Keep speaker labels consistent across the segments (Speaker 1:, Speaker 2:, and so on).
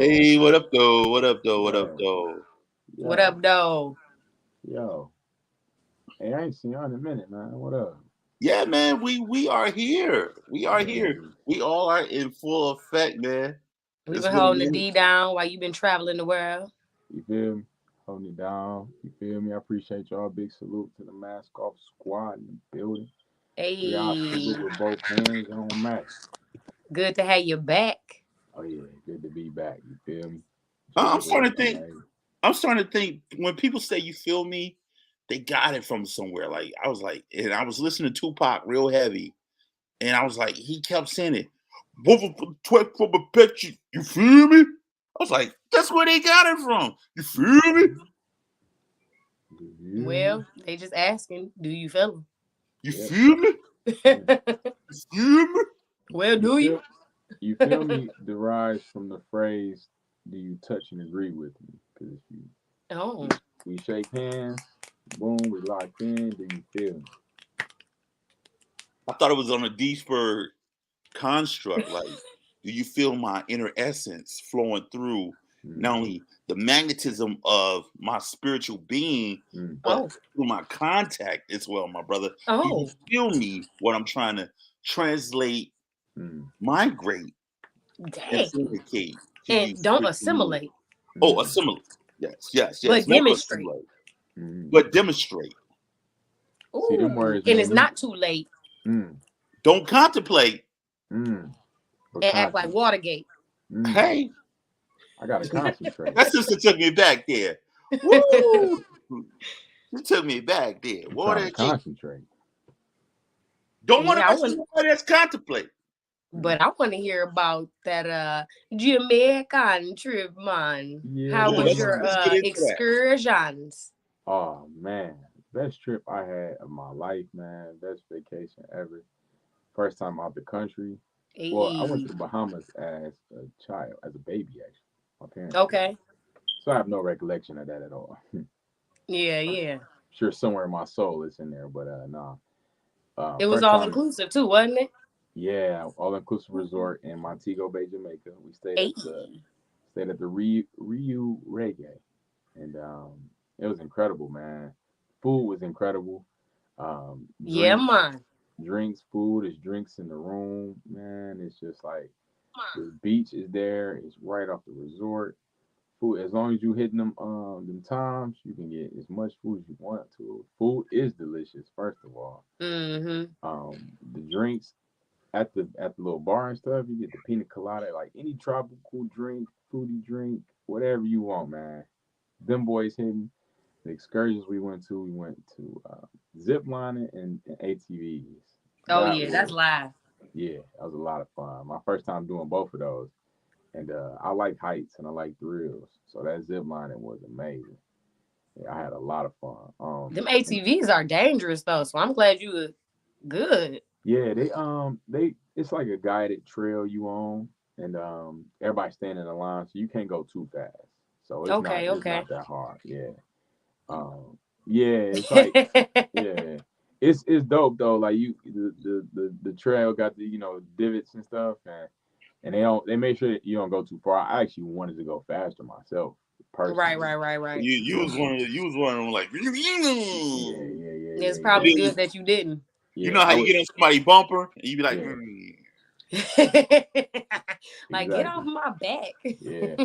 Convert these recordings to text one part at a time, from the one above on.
Speaker 1: Hey, what up, though? What up, though? What up,
Speaker 2: Yo,
Speaker 1: though?
Speaker 3: What up,
Speaker 2: yo,
Speaker 3: though?
Speaker 2: yo. Hey, I ain't seen y'all in a minute, man. What up?
Speaker 1: Yeah, man, we are here. We are here.
Speaker 2: Yeah,
Speaker 1: We all are in full effect, man.
Speaker 3: We've
Speaker 1: It's
Speaker 3: been
Speaker 1: been a
Speaker 3: holding the
Speaker 1: minute.
Speaker 3: D down while you've been traveling the world.
Speaker 2: you feel me? Holding it down. You feel me? I appreciate y'all. Big salute to the Mask Off squad in the building. We out.
Speaker 3: Hey,
Speaker 2: Salute with both hands on Mac.
Speaker 3: good to have you back.
Speaker 2: Oh yeah, good to be back. You feel me?
Speaker 1: I'm
Speaker 2: Job was
Speaker 1: starting to think.
Speaker 2: amazing.
Speaker 1: I'm starting to think when people say you feel me, they got it from somewhere. Like I was like, and I was listening to Tupac real heavy, and I was like, he kept saying it. Wolf twerk from a picture. You feel me? I was like, that's where they got it from. You feel me?
Speaker 2: You feel me?
Speaker 3: Well, they just asking, do you feel
Speaker 1: You
Speaker 2: Yep.
Speaker 1: feel me?
Speaker 2: Yeah.
Speaker 3: them?
Speaker 1: You feel me?
Speaker 3: Well,
Speaker 2: You
Speaker 3: do you?
Speaker 2: feel you feel me derives from the phrase, "Do you touch and agree with me?" Because if you
Speaker 3: Oh,
Speaker 2: we shake hands, boom, we locked in. Do you feel me?
Speaker 1: I thought it was on a deeper construct. Like, do you feel my inner essence flowing through not
Speaker 2: Mm,
Speaker 1: only the magnetism of my spiritual being,
Speaker 2: mm,
Speaker 1: but
Speaker 3: oh,
Speaker 1: through my contact as well, my brother? Do you
Speaker 3: oh,
Speaker 1: feel me? What I'm trying to translate,
Speaker 2: mm,
Speaker 1: migrate, and
Speaker 3: dang.
Speaker 1: communicate to
Speaker 3: And
Speaker 1: you
Speaker 3: don't
Speaker 1: spiritually.
Speaker 3: assimilate,
Speaker 1: Oh,
Speaker 2: mm,
Speaker 1: assimilate. Yes, yes, yes.
Speaker 3: but
Speaker 1: Never
Speaker 3: demonstrate.
Speaker 1: assimilate,
Speaker 2: mm.
Speaker 1: but demonstrate.
Speaker 2: See them
Speaker 3: Ooh,
Speaker 2: words,
Speaker 3: and
Speaker 2: man.
Speaker 3: it's not too late.
Speaker 2: Mm,
Speaker 1: Don't contemplate.
Speaker 2: mm, but
Speaker 3: And act like
Speaker 2: content.
Speaker 3: Watergate.
Speaker 2: Mm,
Speaker 1: Hey,
Speaker 2: I gotta concentrate.
Speaker 1: that sister took me back there. Woo! You took me back there.
Speaker 2: I'm trying
Speaker 1: Water
Speaker 2: to
Speaker 1: G.
Speaker 2: concentrate.
Speaker 1: Don't want to
Speaker 3: Yeah, I
Speaker 1: mess with
Speaker 3: want,
Speaker 1: somebody that's contemplate.
Speaker 2: Mm.
Speaker 3: but I want to hear about that Jamaican trip, man.
Speaker 2: Yeah,
Speaker 3: How
Speaker 1: Oh,
Speaker 3: was
Speaker 2: man.
Speaker 3: your
Speaker 1: let's get into that.
Speaker 3: excursions?
Speaker 2: Oh man, best trip I had of my life, man. Best vacation ever. First time out the country. Well, I went
Speaker 3: Hey,
Speaker 2: to the Bahamas as a child, as a baby actually. My parents took me.
Speaker 3: okay.
Speaker 2: So I have no recollection of that at all.
Speaker 3: Yeah, yeah.
Speaker 2: Sure, somewhere in my soul it's in there, but nah.
Speaker 3: It was
Speaker 2: First
Speaker 3: all
Speaker 2: time,
Speaker 3: inclusive too, wasn't it?
Speaker 2: yeah, all inclusive resort in Montego Bay, Jamaica. We
Speaker 3: Hey.
Speaker 2: stayed at the Ryu Reggae, and it was incredible, man. Food was incredible.
Speaker 3: Yeah,
Speaker 2: Drinks,
Speaker 3: man.
Speaker 2: drinks, food is drinks in the room, man. It's just like the beach is there. It's right off the resort. Food, as long as you hitting them times, you can get as much food as you want to. Food is delicious, first of all.
Speaker 3: Mm-hmm.
Speaker 2: The drinks at the little bar and stuff, you get the pina colada, like any tropical drink, fruity drink, whatever you want, man. Them boys hitting. The excursions we went to zip lining and ATVs.
Speaker 3: Oh
Speaker 2: That
Speaker 3: yeah, that's
Speaker 2: was
Speaker 3: live.
Speaker 2: Yeah, that was a lot of fun. My first time doing both of those, and I like heights and I like thrills, so that zip lining was amazing. Yeah, I had a lot of fun.
Speaker 3: Them
Speaker 2: And
Speaker 3: ATVs are dangerous though, so I'm glad you were good.
Speaker 2: yeah, they it's like a guided trail you on, and everybody's standing in line, so you can't go too fast. So
Speaker 3: Okay,
Speaker 2: it's
Speaker 3: okay.
Speaker 2: not that hard. Yeah, yeah, it's like yeah, it's dope though. Like the trail got the divots and stuff, and they make sure that you don't go too far. I actually wanted to go faster myself
Speaker 3: Right,
Speaker 2: personally.
Speaker 3: right, right, right.
Speaker 1: You was one of them like,
Speaker 2: Yeah, yeah, yeah,
Speaker 3: It's
Speaker 2: yeah, yeah,
Speaker 3: probably
Speaker 1: you
Speaker 3: good that you didn't.
Speaker 1: know
Speaker 2: yeah.
Speaker 1: how
Speaker 2: I
Speaker 1: you
Speaker 2: would,
Speaker 1: get on somebody bumper and you be like,
Speaker 2: yeah,
Speaker 3: Like, get off
Speaker 2: exactly.
Speaker 3: my back.
Speaker 2: Yeah,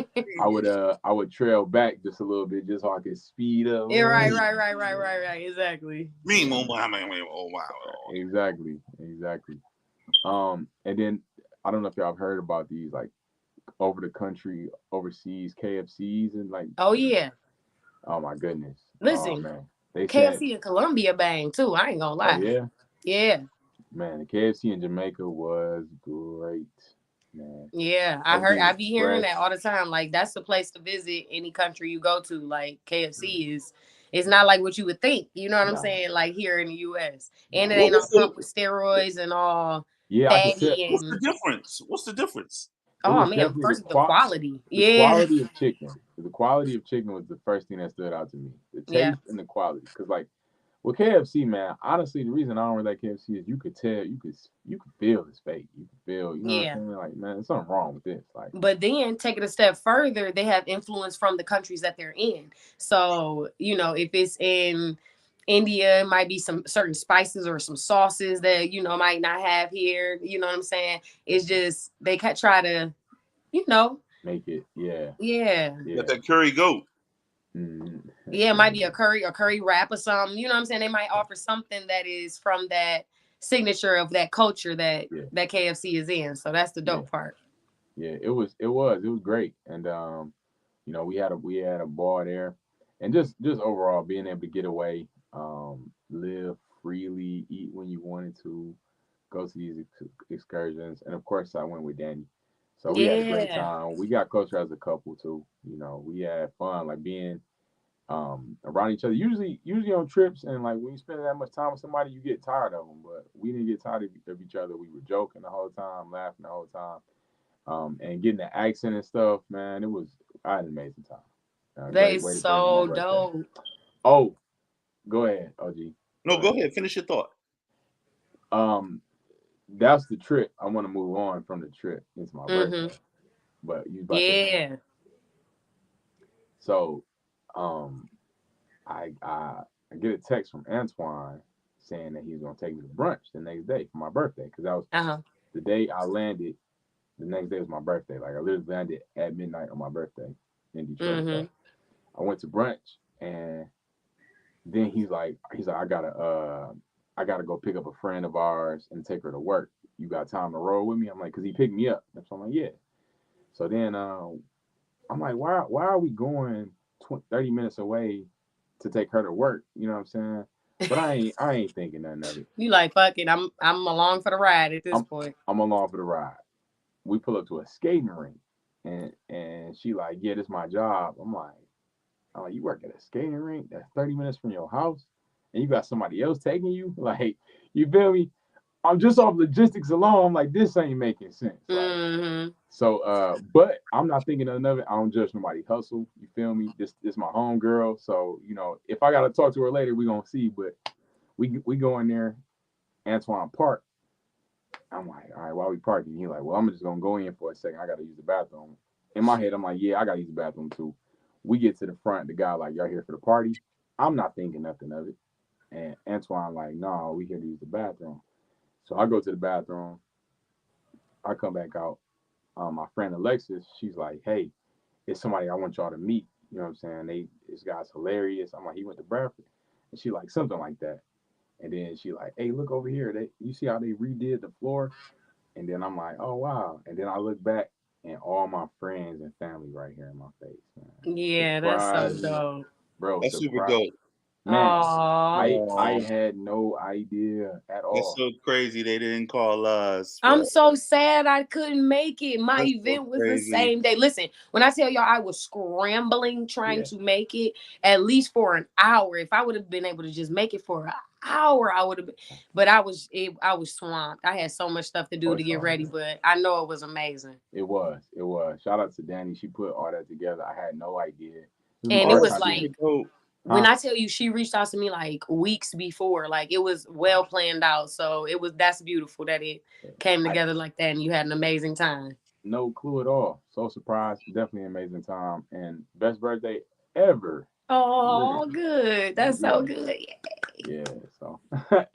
Speaker 2: I would trail back just a little bit just so I could speed up.
Speaker 3: Yeah, right, right, right, right, right, right. Exactly.
Speaker 1: me,
Speaker 2: Yeah,
Speaker 1: oh wow.
Speaker 2: exactly, exactly. And then I don't know if y'all have heard about these like over the country, overseas KFCs and like,
Speaker 3: Oh yeah.
Speaker 2: oh my goodness, oh
Speaker 3: Listen,
Speaker 2: man, they said,
Speaker 3: KFC in Colombia bang too. I ain't gonna
Speaker 2: oh
Speaker 3: lie.
Speaker 2: yeah,
Speaker 3: Yeah.
Speaker 2: man, the KFC in Jamaica was great, man.
Speaker 3: Yeah.
Speaker 2: Everything
Speaker 3: I
Speaker 2: was
Speaker 3: be hearing that
Speaker 2: fresh.
Speaker 3: all the time. Like that's the place to visit any country you go to. Like KFC is it's not like what you would think. You know what I'm
Speaker 2: Nah,
Speaker 3: saying? Like here in the US. And it
Speaker 2: nah.
Speaker 3: ain't all
Speaker 1: What's the
Speaker 3: pumped with steroids and all
Speaker 2: Yeah, I could tell.
Speaker 3: fatty
Speaker 1: what's the
Speaker 3: and
Speaker 1: difference? What's the difference?
Speaker 2: It
Speaker 3: oh
Speaker 2: was
Speaker 3: man,
Speaker 2: definitely
Speaker 3: first the quality.
Speaker 2: the
Speaker 3: Yeah.
Speaker 2: quality of chicken. The quality of chicken was the first thing that stood out to me. The
Speaker 3: Yeah.
Speaker 2: taste and the quality. Because like Well, KFC, man. Honestly, the reason I don't really like KFC is you could tell, you could feel it's fake. You could feel, you know what I'm saying? Like, man, there's something wrong with this. Like,
Speaker 3: but then take it a step further, they have influence from the countries that they're in. So, if it's in India, it might be some certain spices or some sauces that, might not have here. You know what I'm saying? It's just, they try to,
Speaker 2: make it, yeah.
Speaker 1: Got that curry goat.
Speaker 2: Mm-hmm.
Speaker 3: Yeah, it might be a curry wrap or something. You know what I'm saying? They might offer something that is from that signature of that culture that KFC is in. So that's the dope part.
Speaker 2: Yeah, it was great. And we had a ball there. And just overall being able to get away, live freely, eat when you wanted to, go to these excursions. And of course I went with Danny. So we had a great time. We got closer as a couple too. We had fun, like being around each other. Usually on trips, and like when you spend that much time with somebody, you get tired of them. But we didn't get tired of each other. We were joking the whole time, laughing the whole time, and getting the accent and stuff. Man, I had an amazing time.
Speaker 3: That is so dope.
Speaker 2: Oh, go ahead, OG.
Speaker 1: No, go ahead. Finish your thought.
Speaker 2: That's the trip. I want to move on from the trip. It's my birthday. But you about to So, I get a text from Antoine saying that he's gonna take me to brunch the next day for my birthday, because that was the day I landed. The next day was my birthday. Like I literally landed at midnight on my birthday in Detroit. So I went to brunch, and then he's like, I gotta go pick up a friend of ours and take her to work. You got time to roll with me? I'm like, because he picked me up. So I'm like, yeah. So then I'm like, why are we going 30 minutes away to take her to work? You know what I'm saying? But I ain't thinking nothing of it.
Speaker 3: You like, fuck it. I'm along for the ride at this point.
Speaker 2: I'm along for the ride. We pull up to a skating rink, and she like, yeah, this is my job. I'm like, you work at a skating rink that's 30 minutes from your house, and you got somebody else taking you? Like, you feel me? I'm just off logistics alone. I'm like, this ain't making sense. Like, so, but I'm not thinking of it. I don't judge nobody hustle. You feel me? This my home girl. So, if I gotta talk to her later, we gonna see. But we go in there, Antoine park. I'm like, all right, while we parking, he like, well, I'm just gonna go in for a second. I gotta use the bathroom. In my head, I'm like, yeah, I gotta use the bathroom too. We get to the front. The guy like, y'all here for the party? I'm not thinking nothing of it. And Antoine like, no, we here to use the bathroom. So I go to the bathroom. I come back out. My friend Alexis, she's like, hey, it's somebody I want y'all to meet. You know what I'm saying? This guy's hilarious. I'm like, he went to Bradford. And she like, something like that. And then she like, hey, look over here. You see how they redid the floor? And then I'm like, oh, wow. And then I look back, and all my friends and family right here in my face, man.
Speaker 3: Yeah, that's so dope.
Speaker 2: Bro,
Speaker 1: that's super dope.
Speaker 2: Man, I had no idea at all.
Speaker 1: That's so crazy they didn't call us.
Speaker 3: I'm so sad I couldn't make it. My event was the same day. Listen, when I tell y'all I was scrambling trying to make it at least for an hour. If I would have been able to just make it for an hour, I would have been. But I was swamped. I had so much stuff to do to get ready, but I know it was amazing.
Speaker 2: It was. Shout out to Danny. She put all that together. I had no idea.
Speaker 3: And it was like, when I tell you, she reached out to me like weeks before, like it was well planned out. So that's beautiful that it came together like that, and you had an amazing time.
Speaker 2: No clue at all. So surprised. Definitely an amazing time, and best birthday ever.
Speaker 3: Oh, good. That's so good.
Speaker 2: Yeah. So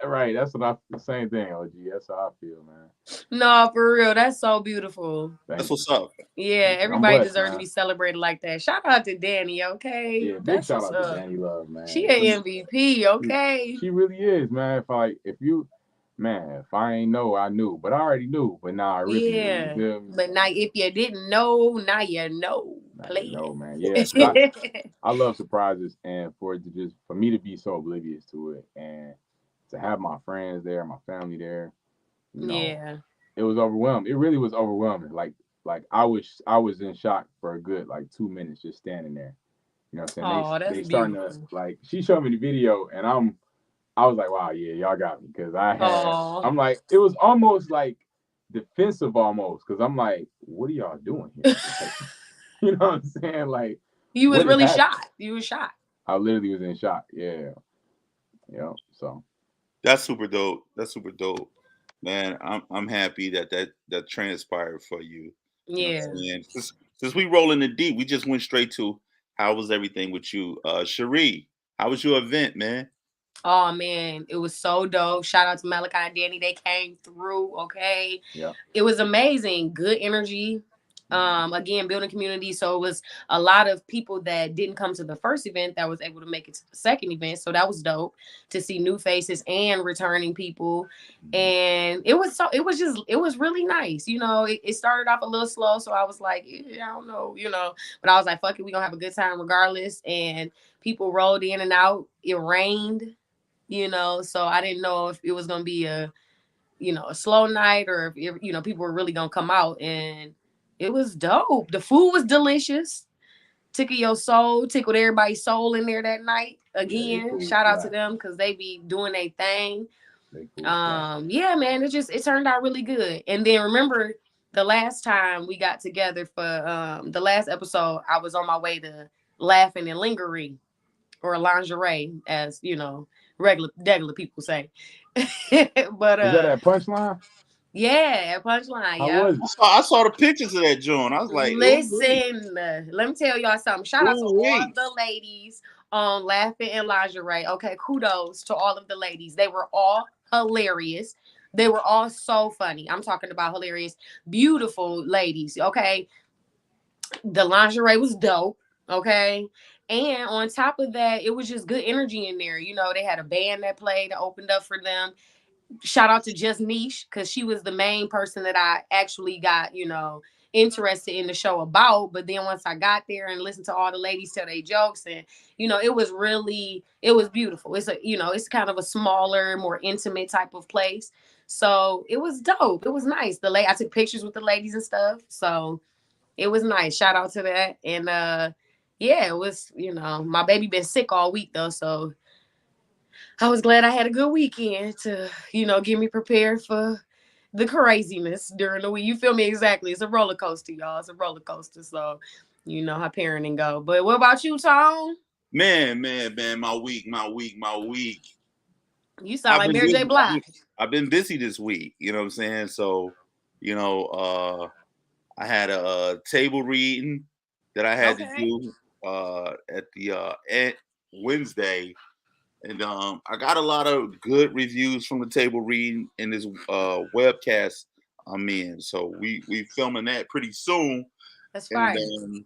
Speaker 2: right. That's the same thing, OG. That's how I feel, man.
Speaker 3: No, for real. That's so beautiful.
Speaker 1: That's what's up.
Speaker 3: Yeah, everybody deserves to be celebrated like that. Shout out to Danny, okay?
Speaker 2: Yeah, big shout out to Danny Love, man.
Speaker 3: She an MVP, okay?
Speaker 2: She really is, man. If I ain't know, I knew. But I already knew. But now I really knew.
Speaker 3: But now if you didn't know, now you know. Please.
Speaker 2: No, man. Yeah. I love surprises, and for me to be so oblivious to it, and to have my friends there, my family there, it was overwhelming. It really was overwhelming. Like I was in shock for a good 2 minutes just standing there. You know what I'm saying? They starting to she showed me the video, and I was like, wow, yeah, y'all got me, because I'm like, it was almost like defensive almost, because I'm like, what are y'all doing here? You know what I'm saying? Like,
Speaker 3: you was really shocked. You were shocked.
Speaker 2: I literally was in shock. Yeah. Yeah. So
Speaker 1: that's super dope. That's super dope, man. I'm happy that transpired for you. You know what
Speaker 3: Yeah.
Speaker 1: I'm saying? Since we rolling the deep, we just went straight to how was everything with you, Cherie? How was your event, man?
Speaker 3: Oh man, it was so dope. Shout out to Malachi and Danny. They came through. Okay.
Speaker 2: yeah.
Speaker 3: It was amazing. Good energy. Again, building community. So it was a lot of people that didn't come to the first event that was able to make it to the second event. So that was dope to see new faces and returning people. And it was really nice. It started off a little slow. So I was like, I don't know, but I was like, fuck it, we gonna have a good time regardless. And people rolled in and out. It rained. So I didn't know if it was gonna be a slow night or if people were really gonna come out, and it was dope. The food was delicious. Tickled your soul, tickled everybody's soul in there that night.
Speaker 2: Yeah,
Speaker 3: Again, shout out to them because they be doing their thing. Yeah, man, it turned out really good. And then remember the last time we got together for the last episode, I was on my way to laughing and lingering, or lingerie, as regular people say. But
Speaker 2: Is that at Punchline?
Speaker 3: yeah, punchline,
Speaker 2: How
Speaker 3: yeah.
Speaker 2: was it?
Speaker 1: I saw the pictures of that joint. I was like,
Speaker 3: Listen, let me tell y'all something. Shout out to all
Speaker 1: ooh-wee.
Speaker 3: the ladies on Laughing and Lingerie. Okay, kudos to all of the ladies. They were all hilarious. They were all so funny. I'm talking about hilarious, beautiful ladies. Okay, the lingerie was dope. Okay. And on top of that, it was just good energy in there. They had a band that played, that opened up for them. Shout out to Just Niche, because she was the main person that I actually got, interested in the show about. But then once I got there and listened to all the ladies tell their jokes, and it was beautiful. It's kind of a smaller, more intimate type of place. So it was dope. It was nice. I took pictures with the ladies and stuff. So it was nice. Shout out to that. And yeah, it was, my baby been sick all week though. So I was glad I had a good weekend to, get me prepared for the craziness during the week. You feel me? Exactly. It's a roller coaster, y'all. It's a roller coaster. So you know how parenting go. But what about you, Tone?
Speaker 1: Man, my week.
Speaker 3: You sound like Mary J. Blige.
Speaker 1: I've been busy this week, you know what I'm saying? So, I had a table reading that I had to do at the Wednesday, and I got a lot of good reviews from the table reading in this webcast I'm in. So we filming that pretty soon.
Speaker 3: That's fine.
Speaker 1: And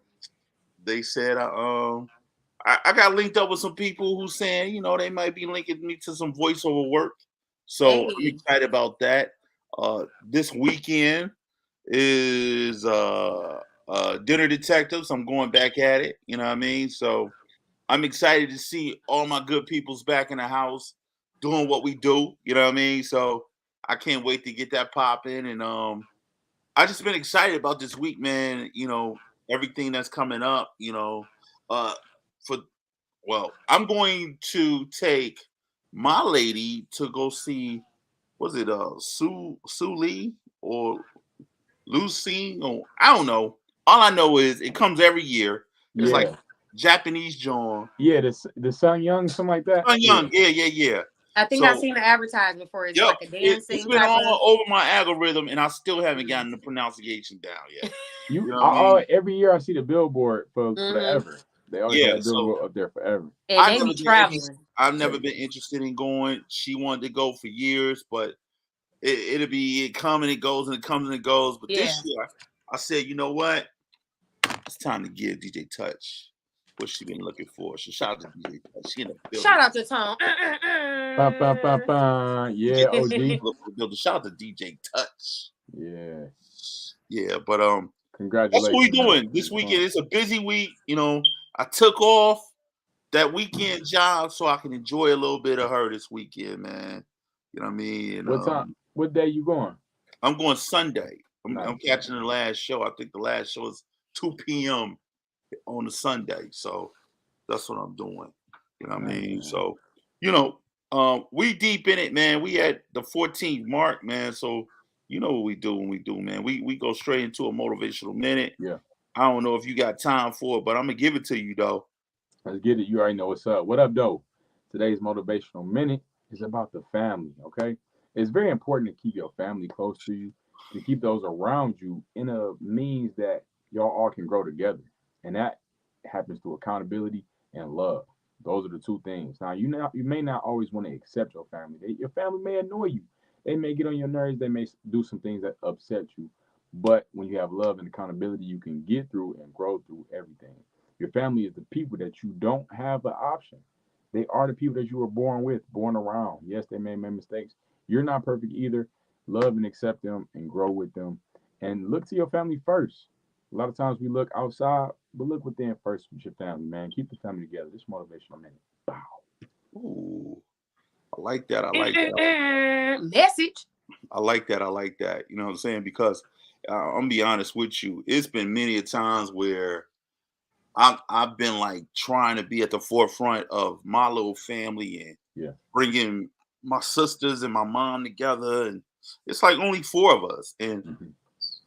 Speaker 1: they said I got linked up with some people who saying they might be linking me to some voiceover work. So I'm excited about that. This weekend is Dinner Detectives. I'm going back at it. You know what I mean? So I'm excited to see all my good peoples back in the house doing what we do. You know what I mean? So I can't wait to get that popping. And I just been excited about this week, man. Everything that's coming up. I'm going to take my lady to go see. Was it Sue Lee or Lucy? Or I don't know. All I know is it comes every year. It's like Japanese John.
Speaker 2: Yeah, the Sun Young, something like that.
Speaker 1: Sun Young, yeah.
Speaker 3: I think I've seen the advertisement for it. It's like a dancing.
Speaker 1: It's been all over my algorithm, and I still haven't gotten the pronunciation down yet.
Speaker 2: Every year I see the billboard for forever. They always have a billboard up there forever.
Speaker 3: And they be traveling.
Speaker 1: I've never been interested in going. She wanted to go for years, but it come and it goes and it comes and it goes. But this year, I said, you know what? It's time to give DJ Touch what she been looking for. So shout out to DJ Touch. She in the building.
Speaker 3: Shout out to Tom.
Speaker 2: Yeah, OG.
Speaker 1: Shout out to DJ Touch.
Speaker 2: Yeah.
Speaker 1: But
Speaker 2: congratulations.
Speaker 1: That's what we doing this weekend. It's a busy week. I took off that weekend job so I can enjoy a little bit of her this weekend, man. You know what I mean?
Speaker 2: What time? What day you going?
Speaker 1: I'm going Sunday. I'm catching the last show. I think the last show is 2 p.m. on a Sunday. So that's what I'm doing. You know what I mean? So, we deep in it, man. We at the 14th mark, man. So you know what we do when we do, man. We go straight into a motivational minute.
Speaker 2: Yeah.
Speaker 1: I don't know if you got time for it, but I'm gonna give it to you though.
Speaker 2: Let's get it. You already know what's up. What up, though? Today's motivational minute is about the family, okay? It's very important to keep your family close to you, to keep those around you in a means that y'all all can grow together. And that happens through accountability and love. Those are the two things. Now, you may not always want to accept your family. Your family may annoy you. They may get on your nerves. They may do some things that upset you. But when you have love and accountability, you can get through and grow through everything. Your family is the people that you don't have an option. They are the people that you were born with, born around. Yes, they may make mistakes. You're not perfect either. Love and accept them and grow with them. And look to your family first. A lot of times we look outside, but look within first with your family, man. Keep the family together. This motivational minute. Bow.
Speaker 1: Ooh, I like that. I like that.
Speaker 3: Message.
Speaker 1: I like that. I like that. You know what I'm saying? Because I'm gonna be honest with you. It's been many a times where I've been like trying to be at the forefront of my little family and
Speaker 2: Yeah.
Speaker 1: bringing my sisters and my mom together, and it's like only four of us, and
Speaker 2: Mhm.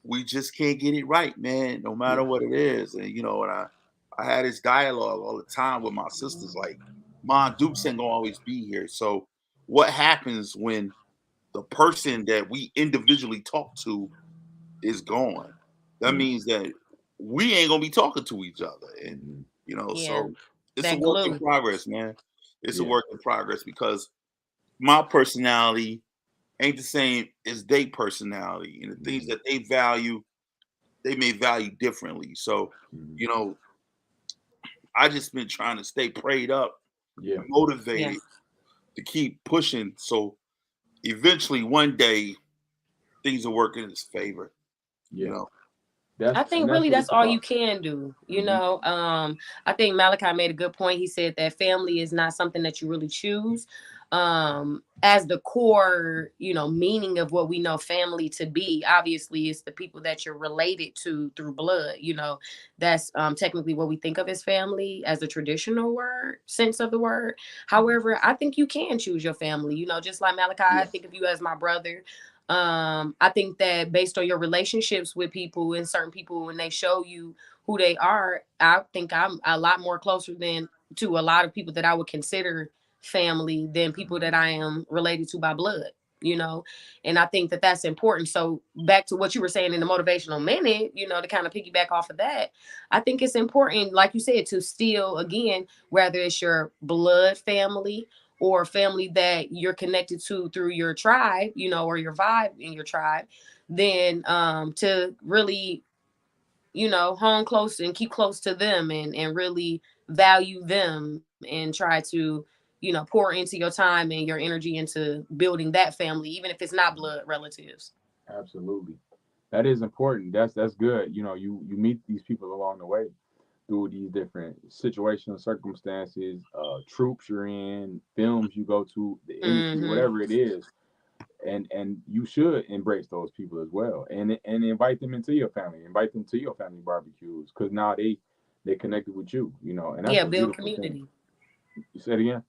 Speaker 1: we just can't get it right, man. No matter what it is, and and I had this dialogue all the time with my sisters, like, "Mom, Dukes ain't gonna always be here." So, what happens when the person that we individually talk to is gone? That
Speaker 2: Mhm.
Speaker 1: means that we ain't gonna be talking to each other, and
Speaker 2: Mhm.
Speaker 3: Yeah,
Speaker 1: so it's a
Speaker 3: that
Speaker 1: work in
Speaker 3: glue.
Speaker 1: progress, man. It's a
Speaker 2: Yeah.
Speaker 1: work in progress because my personality ain't the same as their personality, and the things
Speaker 2: Mhm.
Speaker 1: that they value, they may value differently. So,
Speaker 2: Mhm.
Speaker 1: you know, I just been trying to stay prayed up
Speaker 2: Yeah.
Speaker 1: and
Speaker 3: Yeah.
Speaker 1: motivated to keep pushing. So eventually, one day, things will work in his favor. You
Speaker 2: Yeah.
Speaker 1: know.
Speaker 3: I think
Speaker 2: That's
Speaker 3: really
Speaker 2: what
Speaker 3: that's
Speaker 2: it's
Speaker 3: all you
Speaker 2: about.
Speaker 3: can do.
Speaker 2: Mhm.
Speaker 3: I think Malachi made a good point. He said that family is not something that you really choose. As the core, meaning of what we know family to be, obviously it's the people that you're related to through blood. That's technically what we think of as family as the traditional word sense of the word.
Speaker 2: Mhm.
Speaker 3: However, I think you can choose your family. Just like Malachi, I
Speaker 2: Yeah.
Speaker 3: think of you as my brother. I think that based on your relationships with people and certain people, when they show you who they are, I think I'm a lot more closer than to a lot of people that I would consider family than people that I am related to by blood, you know. And I think that that's important. So back to what you were saying in the motivational minute, to kind of piggyback off of that, I think it's important, like you said, to still, again, whether it's your blood family or family that you're connected to through your tribe, or your vibe in your tribe, then to really, hone close and keep close to them, and really value them, and try to, pour into your time and your energy into building that family, even if it's not blood relatives.
Speaker 2: Absolutely. That is important. That's good. You meet these people along the way through these different situations, circumstances, troops you're in, films you go to, the industry,
Speaker 3: Mm-hmm.
Speaker 2: whatever it is, and you should embrace those people as well, and invite them into your family, invite them to your family barbecues, because now they connected with you, and that's
Speaker 3: Yeah,
Speaker 2: a
Speaker 3: build
Speaker 2: beautiful thing.
Speaker 3: community.
Speaker 2: You said again.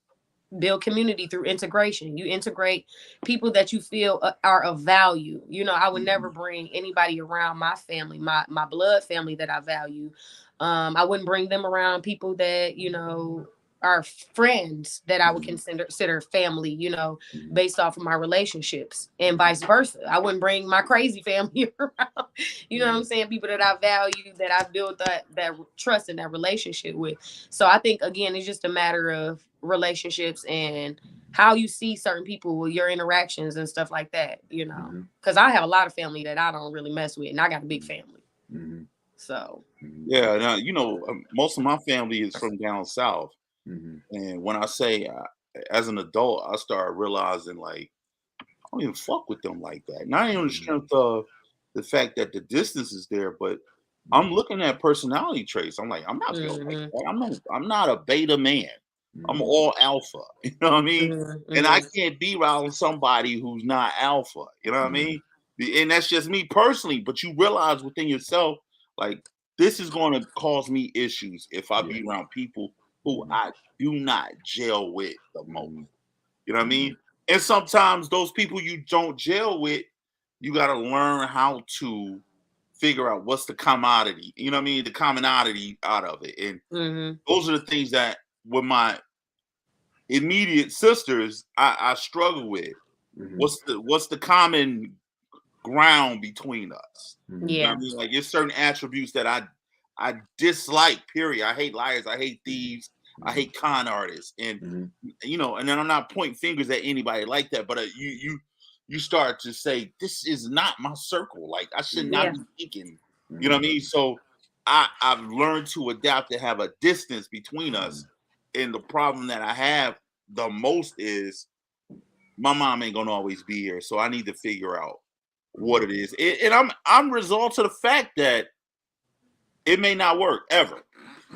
Speaker 3: Build community through integration. You integrate people that you feel are of value. I would never
Speaker 2: Mhm.
Speaker 3: bring anybody around my family, my blood family that I value. I wouldn't bring them around people that are friends that I would
Speaker 2: Mhm.
Speaker 3: consider family.
Speaker 2: Mhm.
Speaker 3: Based off of my relationships, and
Speaker 2: Mhm.
Speaker 3: vice versa. I wouldn't bring my crazy family around. You know what
Speaker 2: Yeah.
Speaker 3: I'm saying? People that I value, that I built that trust and that relationship with. So I think, again, it's just a matter of relationships and how you see certain people with your interactions and stuff like that.
Speaker 2: Mhm.
Speaker 3: Because I have a lot of family that I don't really mess with, and I got a big
Speaker 2: Mhm.
Speaker 3: family.
Speaker 2: Mhm.
Speaker 3: So
Speaker 2: Mhm.
Speaker 1: Yeah. Now most of my family is from down south,
Speaker 2: Mhm.
Speaker 1: and when I say as an adult, I started realizing like I don't even fuck with them like that. Not even on the
Speaker 2: Mhm.
Speaker 1: strength of the fact that the distance is there, but I'm
Speaker 2: Mhm.
Speaker 1: looking at personality traits. I'm like, I'm not built like
Speaker 3: mm-hmm,
Speaker 1: that. I'm not a beta man. I'm
Speaker 2: Mhm.
Speaker 1: all alpha. You know what I mean? And I
Speaker 3: mm-hmm,
Speaker 1: can't be around somebody who's not alpha. You know what I
Speaker 2: Mhm.
Speaker 1: mean? And that's just me personally. But you realize within yourself, like this is going to cause me issues if I
Speaker 2: Yeah.
Speaker 1: be around people who
Speaker 2: Mhm.
Speaker 1: I do not gel with the most.
Speaker 2: Mhm.
Speaker 1: You know what I
Speaker 2: Mhm.
Speaker 1: mean? And sometimes those people you don't gel with, you got to learn how to figure out what's the commodity. You know what I mean? The commonality out of it. And
Speaker 3: mm-hmm.
Speaker 1: those are the things that with my immediate sisters, I struggle with. What's the common ground between us?
Speaker 2: Mm-hmm.
Speaker 1: You know what I mean? Like, there's certain attributes that I dislike, period. I hate liars, I hate thieves, I hate con artists. And you know, and then I'm not pointing fingers at anybody like that, but you start to say, this is not my circle. Like, I should not be thinking, you know what I mean? So I've learned to adapt to have a distance between us. And the problem that I have the most is my mom ain't gonna always be here. So I need to figure out what it is. And I'm resolved to the fact that it may not work ever.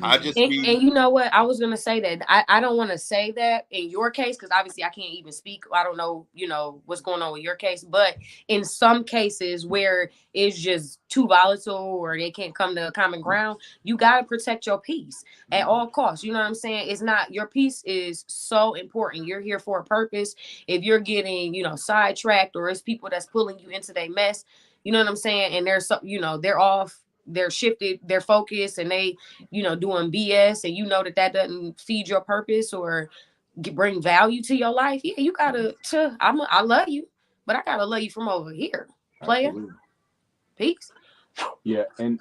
Speaker 1: I just
Speaker 3: and you know what? I was gonna say that I don't want to say that in your case, because obviously I can't even speak. I don't know, you know, what's going on with your case, but in some cases where it's just too volatile or they can't come to a common ground, you gotta protect your peace at all costs. You know what I'm saying? It's not, your peace is so important. You're here for a purpose. If you're getting, you know, sidetracked, or it's people that's pulling you into their mess, you know what I'm saying? And there's some, you know, they're shifted their focus, and they, you know, doing BS, and you know that doesn't feed your purpose or bring value to your life. Yeah, you gotta. I love you, but I gotta love you from over here, player.
Speaker 2: Absolutely.
Speaker 3: Peace.
Speaker 2: Yeah, and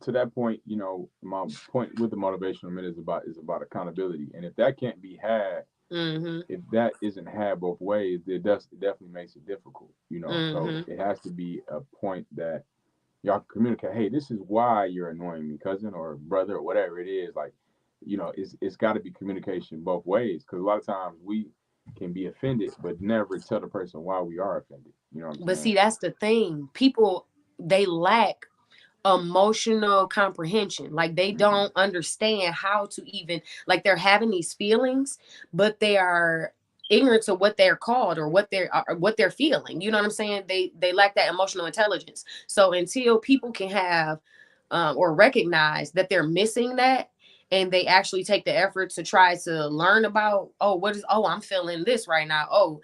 Speaker 2: to that point, you know, my point with the motivational minute is about accountability, and if that can't be had, if that isn't had both ways, it definitely makes it difficult, you know. So it has to be a point that y'all communicate, hey, this is why you're annoying me, cousin or brother or whatever it is. Like, you know, it's got to be communication both ways, because a lot of times we can be offended but never tell the person why we are offended. You know what I'm saying?
Speaker 3: But see, that's the thing. People, they lack emotional comprehension. Like, they don't understand how to even, like, they're having these feelings, but they are ignorant to what they're called or what they're feeling. You know what I'm saying? They lack that emotional intelligence. So until people can have or recognize that they're missing that, and they actually take the effort to try to learn about, I'm feeling this right now, I'll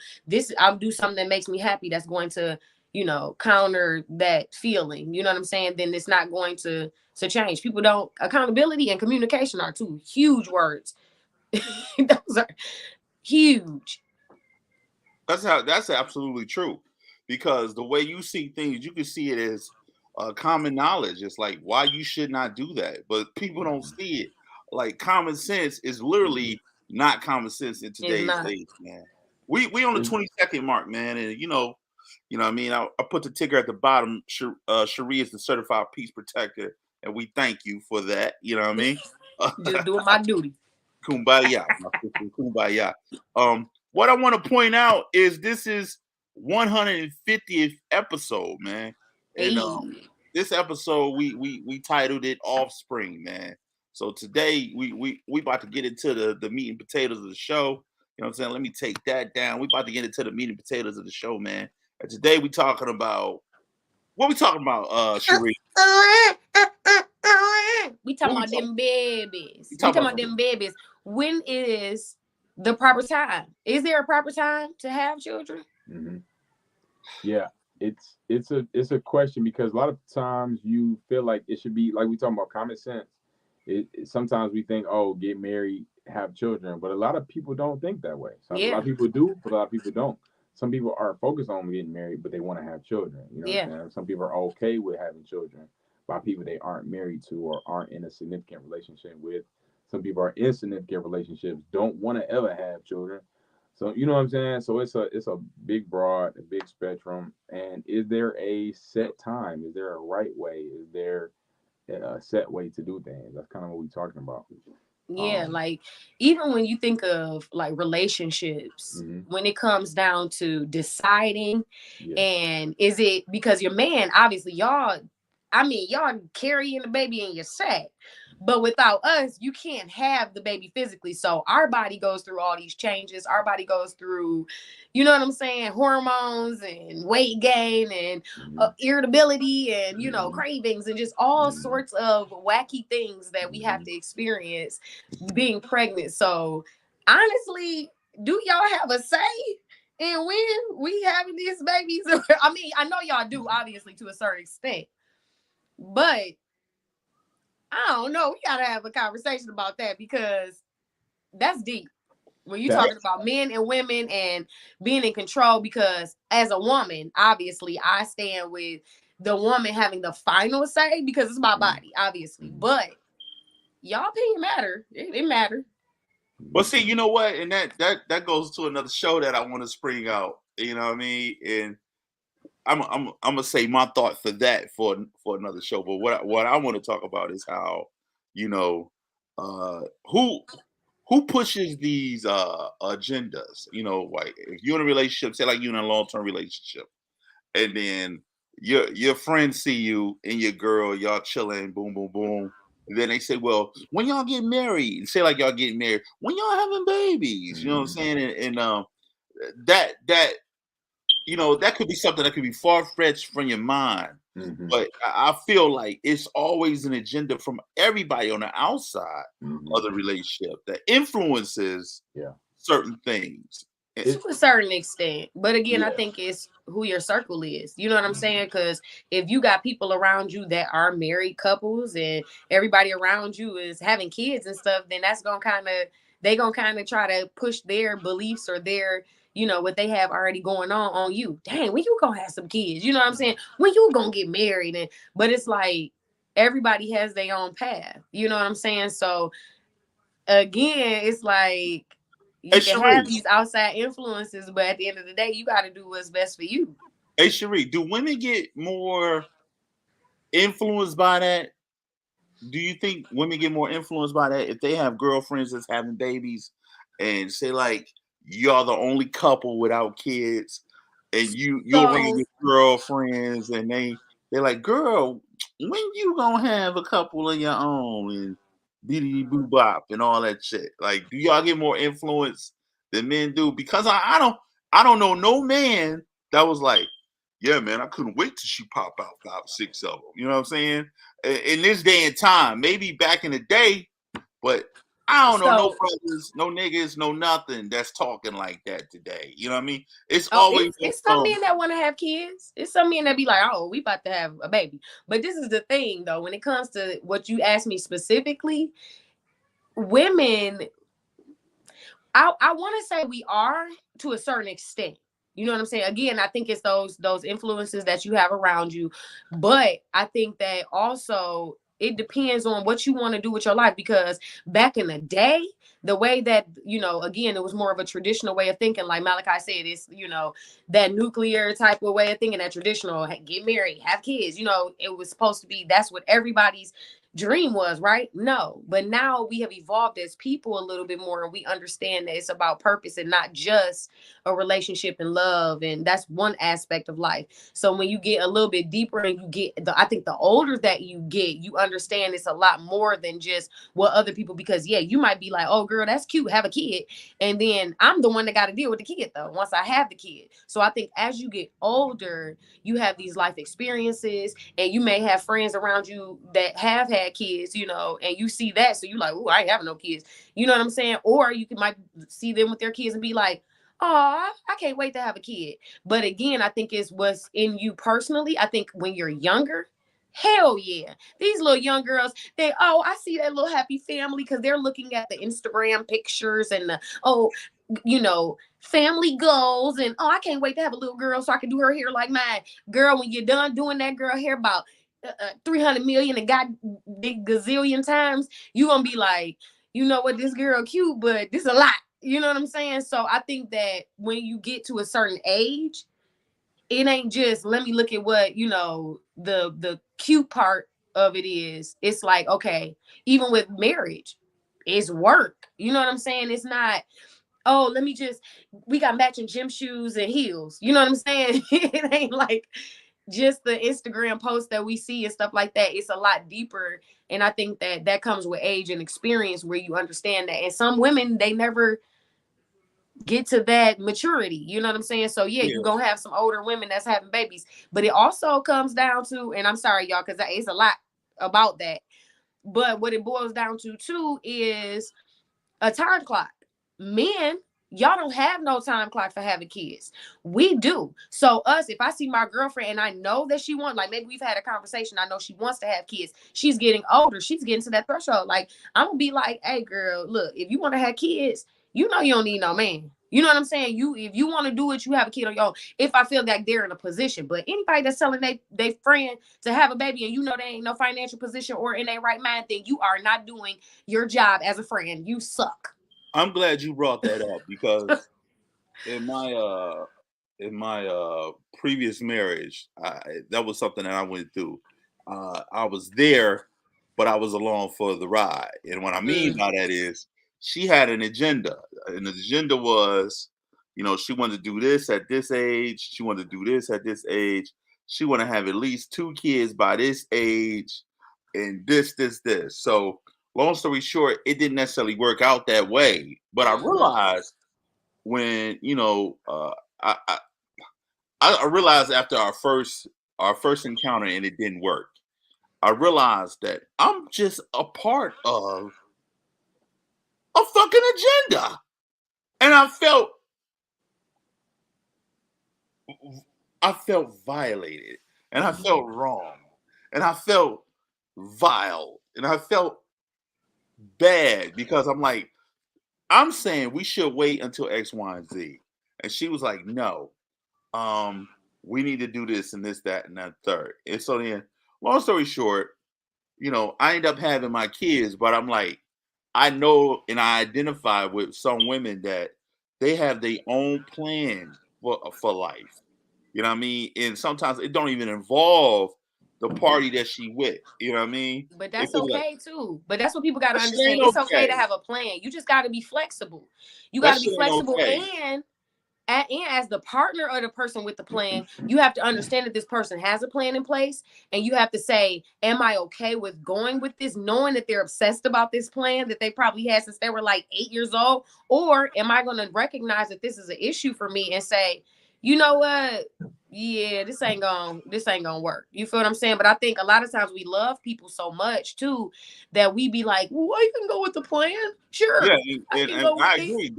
Speaker 3: do something that makes me happy, that's going to, you know, counter that feeling, you know what I'm saying, then it's not going to change. People don't, accountability and communication are two huge words. Those are huge.
Speaker 1: That's absolutely true, because the way you see things, you can see it as common knowledge. It's like, why you should not do that, but people don't see it. Like, common sense is literally not common sense in today's age, man. We on the 22nd mark, man, and you know what I mean. I put the ticker at the bottom. Cherie is the certified peace protector, and we thank you for that. You know what I mean?
Speaker 3: Just doing my duty.
Speaker 1: Kumbaya, my sister, kumbaya. What I want to point out is this is 150th episode, man. And this episode we titled it Offspring, man. So today we about to get into the meat and potatoes of the show. You know what I'm saying? Let me take that down. We about to get into the meat and potatoes of the show, man. And today we talking about what we talking about, Cherie?
Speaker 3: We talking about them babies. We talking about them babies. When is the proper time? Is there a proper time to have children?
Speaker 2: Yeah, it's a question, because a lot of times you feel like it should be, like we talking about common sense. Sometimes we think, oh, get married, have children, but a lot of people don't think that way. So a lot of people do, but a lot of people don't. Some people are focused on getting married, but they want to have children. You know what I'm saying? Some people are okay with having children by people they aren't married to or aren't in a significant relationship with. Some people are in significant relationships, don't want to ever have children. So, you know what I'm saying? So it's a big broad, a big spectrum. And is there a set time? Is there a right way? Is there a set way to do things? That's kind of what we're talking about.
Speaker 3: Yeah, like, even when you think of like relationships, when it comes down to deciding, and is it because your man, obviously y'all carrying the baby in your sack, but without us, you can't have the baby physically. So our body goes through all these changes. Our body goes through, you know what I'm saying, hormones and weight gain and irritability and, you know, cravings and just all sorts of wacky things that we have to experience being pregnant. So honestly, do y'all have a say in when we having these babies? I mean, I know y'all do, obviously, to a certain extent, but I don't know. We gotta have a conversation about that, because that's deep. when you're talking about men and women and being in control, because as a woman, obviously, I stand with the woman having the final say because it's my body, obviously. But y'all opinion matter. It matter.
Speaker 1: Well, see, you know what, and that goes to another show that I want to spring out. You know what I mean? And I'm gonna say my thought for that for another show. But what I want to talk about is how, you know, who pushes these agendas. You know, like if you're in a relationship, say like you're in a long-term relationship, and then your friends see you and your girl, y'all chilling, boom, boom, boom. And then they say, well, when y'all get married, and say like y'all getting married, when y'all having babies, you know what I'm saying? And that you know, that could be something that could be far-fetched from your mind. But I feel like it's always an agenda from everybody on the outside of the relationship that influences certain things.
Speaker 3: To a certain extent. But again, I think it's who your circle is. You know what I'm saying? Because if you got people around you that are married couples and everybody around you is having kids and stuff, then that's gonna they gonna kind of try to push their beliefs or their, you know, what they have already going on you. Dang, when you gonna have some kids? You know what I'm saying? When you gonna get married? And but it's like everybody has their own path. You know what I'm saying? So again, it's like you can have these outside influences, but at the end of the day, you got to do what's best for you.
Speaker 1: Hey, Cherie, do women get more influenced by that? Do you think women get more influenced by that if they have girlfriends that's having babies and say like you're the only couple without kids and you're around your girlfriends and they're like, girl, when you gonna have a couple of your own and BD boo bop and all that shit? Like, do y'all get more influence than men do? Because I don't know no man that was like, yeah, man, I couldn't wait till she pop out 5 or 6 of them. You know what I'm saying? In this day and time, maybe back in the day, but I don't know no brothers, no niggas, no nothing that's talking like that today. You know what I mean? It's always
Speaker 3: it's some men that want to have kids. It's some men that be like, oh, we about to have a baby. But this is the thing though, when it comes to what you asked me specifically, women, I want to say we are to a certain extent. You know what I'm saying? Again, I think it's those influences that you have around you. But I think that also it depends on what you want to do with your life, because back in the day, the way that, you know, again, it was more of a traditional way of thinking. Like Malachi said, it's, you know, that nuclear type of way of thinking, that traditional, get married, have kids. You know, it was supposed to be, that's what everybody's dream was, right? No, but now we have evolved as people a little bit more, and we understand that it's about purpose and not just a relationship and love, and that's one aspect of life. So when you get a little bit deeper and you get I think the older that you get, you understand it's a lot more than just what other people, because you might be like, oh girl, that's cute, have a kid, and then I'm the one that got to deal with the kid though once I have the kid. So I think as you get older, you have these life experiences, and you may have friends around you that have had kids, you know, and you see that, so you like, oh, I ain't having no kids, you know what I'm saying? Or you might see them with their kids and be like, oh, I can't wait to have a kid. But again, I think it's what's in you personally. I think when you're younger, hell yeah, these little young girls, I see that little happy family because they're looking at the Instagram pictures and you know, family goals, and I can't wait to have a little girl so I can do her hair like mine. Girl, when you're done doing that girl hair about 300 million and got big gazillion times, you gonna be like, you know what, this girl cute, but this a lot. You know what I'm saying? So I think that when you get to a certain age, it ain't just let me look at what, you know, the cute part of it is. It's like, okay, even with marriage, it's work. You know what I'm saying? It's not, oh, we got matching gym shoes and heels. You know what I'm saying? It ain't like just the Instagram posts that we see and stuff like that. It's a lot deeper. And I think that comes with age and experience where you understand that. And some women, they never get to that maturity. You know what I'm saying? So you're going to have some older women that's having babies. But it also comes down to, and I'm sorry, y'all, because it's a lot about that. But what it boils down to, too, is a time clock. Men, y'all don't have no time clock for having kids. We do. So if I see my girlfriend and I know that she wants, like maybe we've had a conversation, I know she wants to have kids. She's getting older. She's getting to that threshold. Like I'm going to be like, hey girl, look, if you want to have kids, you know you don't need no man. You know what I'm saying? If you want to do it, you have a kid on your own. If I feel like they're in a position, but anybody that's telling they friend to have a baby and you know they ain't no financial position or in their right mind, then you are not doing your job as a friend. You suck.
Speaker 1: I'm glad you brought that up because in my previous marriage, that was something that I went through. I was there, but I was along for the ride. And what I mean by that is she had an agenda. And the agenda was, she wanted to do this at this age. She wanted to do this at this age. She wanted to have at least 2 kids by this age and this. So long story short, it didn't necessarily work out that way. But I realized when, I, I I realized after our first encounter and it didn't work, I realized that I'm just a part of a fucking agenda. And I felt violated and I felt wrong and I felt vile and I felt bad because I'm saying we should wait until X, Y, and Z. And she was like, no, we need to do this and this, that, and that third. And so then, long story short, I end up having my kids, but I'm like, I know and I identify with some women that they have their own plan for life. You know what I mean? And sometimes it don't even involve the party that she with. You know what I mean?
Speaker 3: But that's okay too. But that's what people got to
Speaker 1: that shit
Speaker 3: understand.
Speaker 1: ain't
Speaker 3: It's okay to
Speaker 1: okay.
Speaker 3: have a plan. You just got to be flexible. You
Speaker 1: That
Speaker 3: got to be
Speaker 1: shit ain't
Speaker 3: flexible,
Speaker 1: okay.
Speaker 3: and as the partner or the person with the plan, you have to understand that this person has a plan in place, and you have to say, am I okay with going with this, knowing that they're obsessed about this plan that they probably had since they were like 8 years old? Or am I going to recognize that this is an issue for me and say, you know what? Yeah, this ain't gonna work. You feel what I'm saying? But I think a lot of times we love people so much too that we be like, well, you can go with the plan. Sure.
Speaker 1: Yeah,
Speaker 3: I
Speaker 1: and
Speaker 3: can go with
Speaker 1: I
Speaker 3: this.
Speaker 1: agree.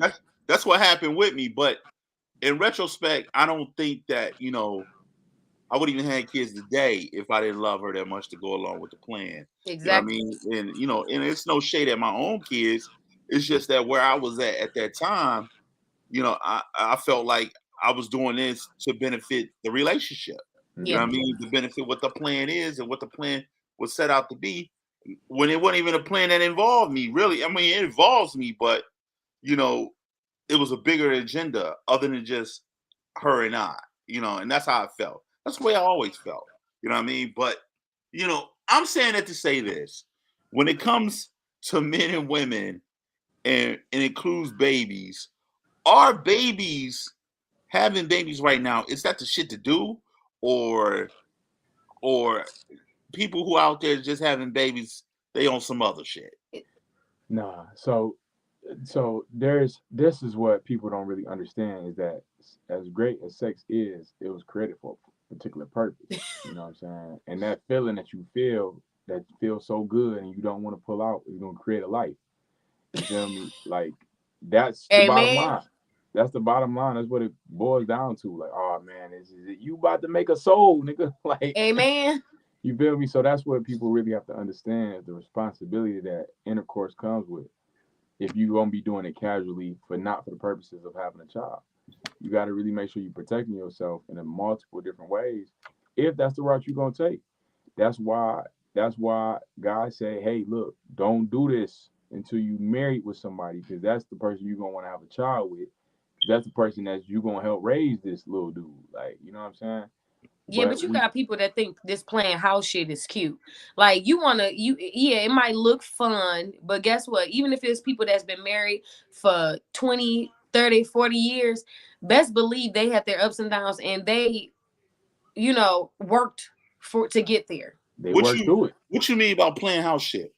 Speaker 1: That's what happened with me. But in retrospect, I don't think that, I wouldn't even have kids today if I didn't love her that much to go along with the plan.
Speaker 3: Exactly.
Speaker 1: You know what I mean? And it's no shade at my own kids. It's just that where I was at that time, I felt like I was doing this to benefit the relationship. You know
Speaker 3: Yeah.
Speaker 1: what I mean? To benefit what the plan is and what the plan was set out to be. When it wasn't even a plan that involved me, really. I mean, it involves me, but it was a bigger agenda other than just her and I, and that's how I felt. That's the way I always felt. You know what I mean? But, I'm saying that to say this. When it comes to men and women and it includes babies, are babies having babies right now, is that the shit to do? Or people who out there just having babies, they on some other shit?
Speaker 2: Nah. So this is what people don't really understand is that as great as sex is, it was created for a particular purpose. You know what I'm saying? And that feeling that you feel that feels so good and you don't want to pull out is gonna create a life. You feel me? Like that's the bottom
Speaker 3: Amen.
Speaker 2: line. That's the bottom line. That's what it boils down to. Like, oh man, is it you about to make a soul, nigga? Like,
Speaker 3: Amen.
Speaker 2: you feel me? So that's what people really have to understand is the responsibility that intercourse comes with. If you're gonna be doing it casually not for the purposes of having a child, you got to really make sure you're protecting yourself in a multiple different ways. If that's the route you're gonna take, that's why guys say, hey, look, don't do this until you married with somebody because that's the person you're gonna want to have a child with. That's the person that you're gonna help raise this little dude. Like, you know what I'm saying?
Speaker 3: Yeah, but you got people that think this playing house shit is cute. Like it might look fun, but guess what? Even if it's people that's been married for 20, 30, 40 years, best believe they had their ups and downs and they, worked to get there.
Speaker 2: They worked through it.
Speaker 1: What you mean about playing house shit?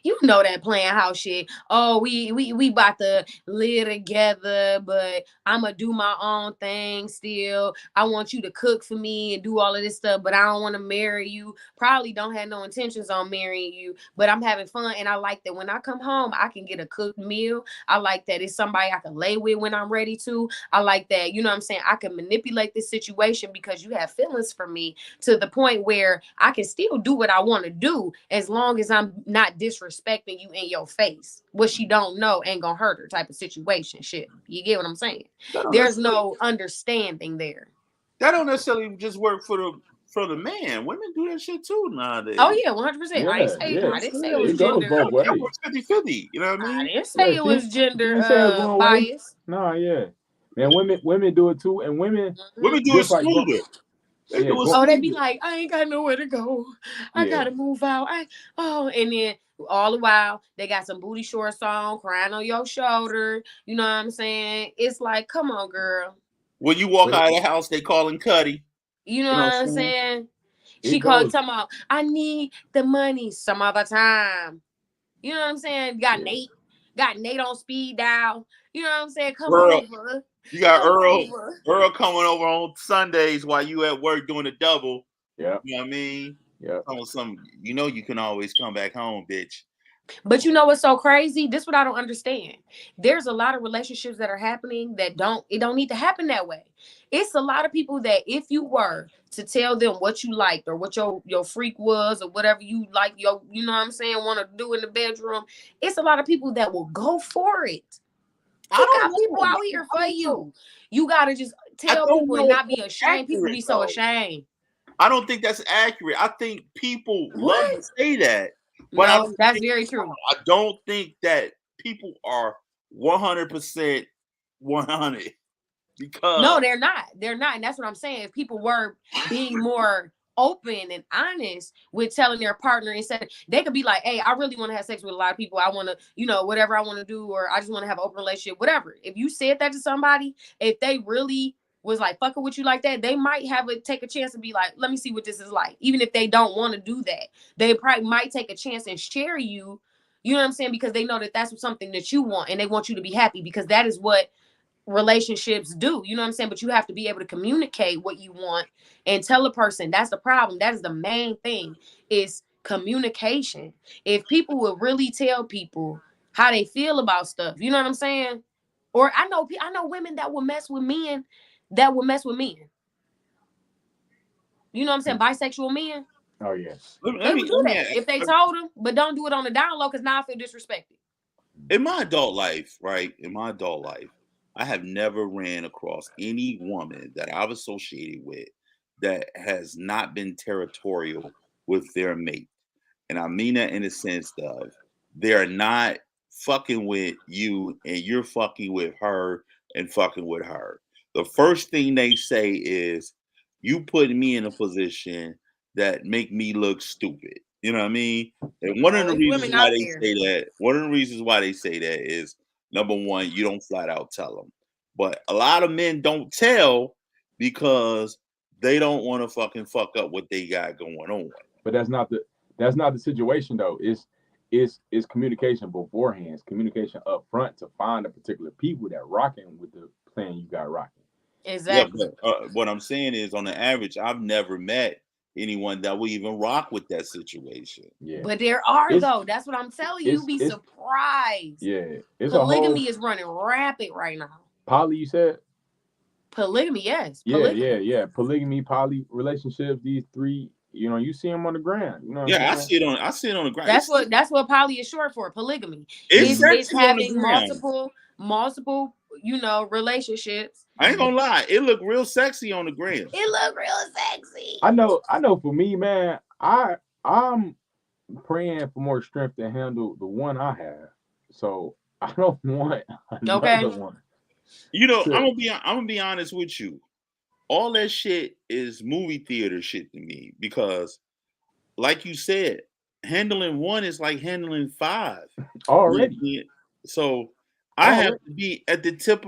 Speaker 3: You know that playing house shit. Oh, we about to live together, but I'ma do my own thing still. I want you to cook for me and do all of this stuff, but I don't want to marry you. Probably don't have no intentions on marrying you, but I'm having fun and I like that when I come home, I can get a cooked meal. I like that it's somebody I can lay with when I'm ready to. I like that, you know what I'm saying? I can manipulate this situation because you have feelings for me to the point where I can still do what I want to do as long as I'm not disrespectful respecting you in your face. What she don't know ain't gonna hurt her type of situation. Shit. You get what I'm saying? There's no understanding there.
Speaker 1: That don't necessarily just work for the man. Women do that shit too nowadays.
Speaker 3: Oh yeah, 100%. I didn't say it was gender.
Speaker 2: Both ways.
Speaker 1: It works 50-50. You know what I mean?
Speaker 3: I didn't say it was gender bias.
Speaker 2: No, yeah. Man, women do it too, and women
Speaker 1: do it smoother.
Speaker 3: They be like, I ain't got nowhere to go. I gotta move out. And then all the while they got some booty shorts on, crying on your shoulder. You know what I'm saying? It's like, come on, girl.
Speaker 1: When you walk out of the house, they calling Cuddy.
Speaker 3: You know what I'm saying? She called talking about, I need the money some other time. You know what I'm saying? Got Nate on speed dial. You know what I'm saying? Come over.
Speaker 1: You got Earl coming over on Sundays while you at work doing a double.
Speaker 2: Yeah.
Speaker 1: You know what I mean?
Speaker 2: Yeah.
Speaker 1: You can always come back home, bitch.
Speaker 3: But you know what's so crazy? This is what I don't understand. There's a lot of relationships that are happening that don't need to happen that way. It's a lot of people that if you were to tell them what you liked or what your freak was or whatever you like, you know what I'm saying, want to do in the bedroom, it's a lot of people that will go for it. You got people out here for you. You got to just tell people and not be ashamed. People be so ashamed.
Speaker 1: I don't think that's accurate. I think people love to say that. But
Speaker 3: no, that's very true.
Speaker 1: I don't think that people are 100% 100 because
Speaker 3: no, they're not. They're not, and that's what I'm saying. If people were being more open and honest with telling their partner, instead they could be like, "Hey, I really want to have sex with a lot of people. I want to, whatever I want to do, or I just want to have an open relationship, whatever." If you said that to somebody, if they really was like fucking with you like that, they might take a chance and be like, let me see what this is like. Even if they don't want to do that, they probably might take a chance and share you. You know what I'm saying? Because they know that that's something that you want and they want you to be happy, because that is what relationships do. You know what I'm saying? But you have to be able to communicate what you want and tell a person. That's the problem. That is the main thing, is communication. If people would really tell people how they feel about stuff, you know what I'm saying? Or I know women that will mess with men. You know what I'm saying? Bisexual men.
Speaker 2: Oh yes.
Speaker 3: They would do that if they told them, but don't do it on the down low, because now I feel disrespected.
Speaker 1: In my adult life, I have never ran across any woman that I've associated with that has not been territorial with their mate. And I mean that in the sense of they're not fucking with you and you're fucking with her and fucking with her. The first thing they say is, you put me in a position that make me look stupid. You know what I mean? And one of the reasons why they say that is, number one, you don't flat out tell them. But a lot of men don't tell because they don't want to fucking fuck up what they got going on.
Speaker 2: But that's not the situation though. It's communication beforehand. It's communication up front to find the particular people that rocking with the plan you got rocking.
Speaker 3: Exactly.
Speaker 1: Yeah, but, what I'm saying is, on the average, I've never met anyone that will even rock with that situation.
Speaker 2: Yeah.
Speaker 3: But there are though. That's what I'm telling you. You'd be surprised.
Speaker 2: Yeah.
Speaker 3: Polygamy is running rapid right now.
Speaker 2: Poly, you said?
Speaker 3: Polygamy, yes.
Speaker 2: Yeah. Polygamy, poly relationships, these three, you see them on the ground.
Speaker 1: I see it on the ground.
Speaker 3: That's what poly is short for, polygamy.
Speaker 1: It's
Speaker 3: having multiple, relationships.
Speaker 1: I ain't gonna lie, it look real sexy on the gram.
Speaker 3: It look real sexy.
Speaker 2: I know for me, man, I'm praying for more strength to handle the one I have. So I don't want another one.
Speaker 1: I'm gonna be honest with you. All that shit is movie theater shit to me, because like you said, handling one is like handling five
Speaker 2: already.
Speaker 1: So I have to be at the tip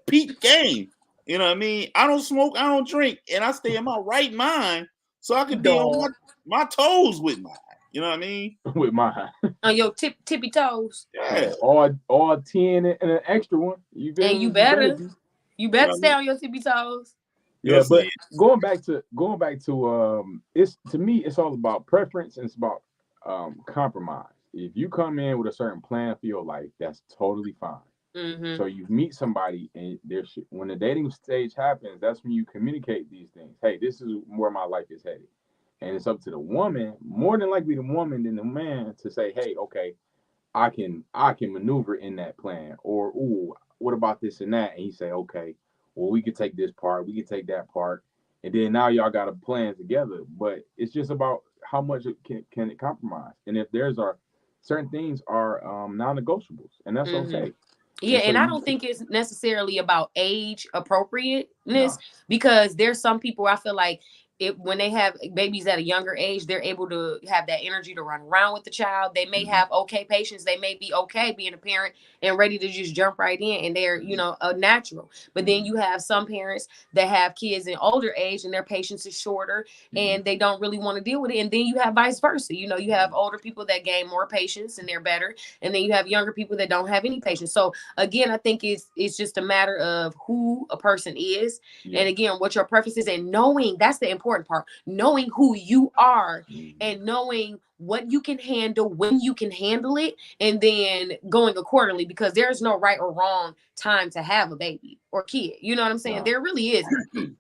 Speaker 1: peak game. You know what I mean? I don't smoke, I don't drink, and I stay in my right mind so I can be on my toes with mine. You know what I mean?
Speaker 2: With mine.
Speaker 3: On your tippy toes.
Speaker 1: Yeah.
Speaker 2: All 10 and an extra one. You better
Speaker 3: stay on your tippy toes.
Speaker 2: Yeah, but going back to it's, to me, it's all about preference and it's about compromise. If you come in with a certain plan for your life, that's totally fine.
Speaker 3: Mm-hmm.
Speaker 2: So you meet somebody, and when the dating stage happens, that's when you communicate these things. Hey, this is where my life is headed. And it's up to the woman, more than likely the woman than the man, to say, hey, okay, I can maneuver in that plan. Or, ooh, what about this and that? And he say, okay, well, we can take this part, we can take that part. And then now y'all got a plan together. But it's just about how much it can it compromise. And if there's certain things are non-negotiables, and that's okay.
Speaker 3: Yeah,
Speaker 2: so
Speaker 3: and I don't think it's necessarily about age appropriateness,
Speaker 2: No.
Speaker 3: because there's some people I feel like when they have babies at a younger age, they're able to have that energy to run around with the child. They may have okay patience. They may be okay being a parent and ready to just jump right in, and they're, a natural. But then you have some parents that have kids in older age and their patience is shorter and they don't really want to deal with it. And then you have vice versa. You have older people that gain more patience and they're better. And then you have younger people that don't have any patience. So again, I think it's just a matter of who a person is, and again, what your preference is, and knowing, that's the important part, knowing who you are and knowing what you can handle, when you can handle it, and then going accordingly, because there's no right or wrong time to have a baby or kid. You know what I'm saying? There really isn't.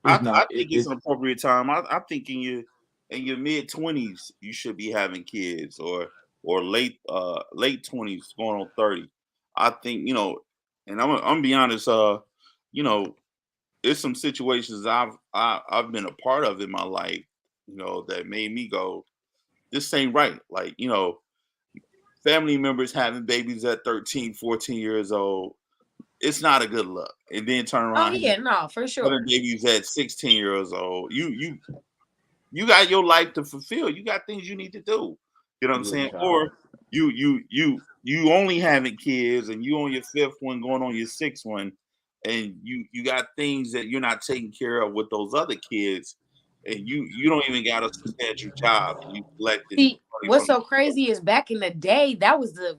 Speaker 1: I think it's an appropriate time. I think in your mid-20s you should be having kids, or late 20s going on 30. I think, and I'm gonna be honest, there's some situations I've been a part of in my life, that made me go, this ain't right. Like, family members having babies at 13, 14 years old, it's not a good look. And then turn around.
Speaker 3: Oh yeah, no, for sure.
Speaker 1: Having babies at 16 years old, you got your life to fulfill. You got things you need to do. You know what I'm saying? Or you only having kids and you on your fifth one, going on your sixth one, and you got things that you're not taking care of with those other kids, and you don't even got a substantial job, and you collecting.
Speaker 3: See, what's so crazy is back in the day, that was the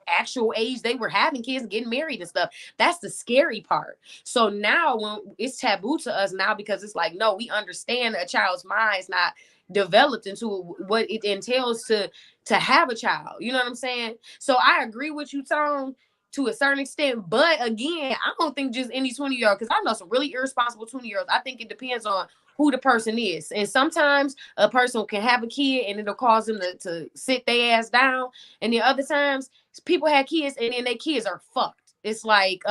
Speaker 3: actual age they were having kids and getting married and stuff. That's the scary part. So now when it's taboo to us now, because it's like, no, we understand a child's mind's not developed into what it entails to have a child. You know what I'm saying? So I agree with you, Tone, to a certain extent. But again, I don't think just any 20-year-old, because I know some really irresponsible 20-year-olds. I think it depends on who the person is. And sometimes a person can have a kid and it'll cause them to sit their ass down. And then other times people have kids and then their kids are fucked. It's like,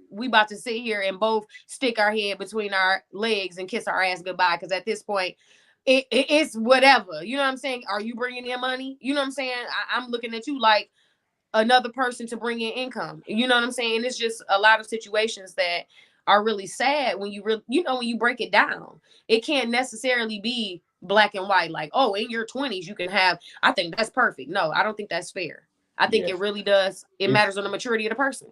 Speaker 3: we about to sit here and both stick our head between our legs and kiss our ass goodbye. Because at this point, it's whatever. You know what I'm saying? Are you bringing in money? You know what I'm saying? I'm looking at you like another person to bring in income. You know what I'm saying? It's just a lot of situations that are really sad when you when you break it down. It can't necessarily be black and white, like, oh, in your 20s you can have. I think that's perfect. No, I don't think that's fair. I think it really does. It matters on the maturity of the person.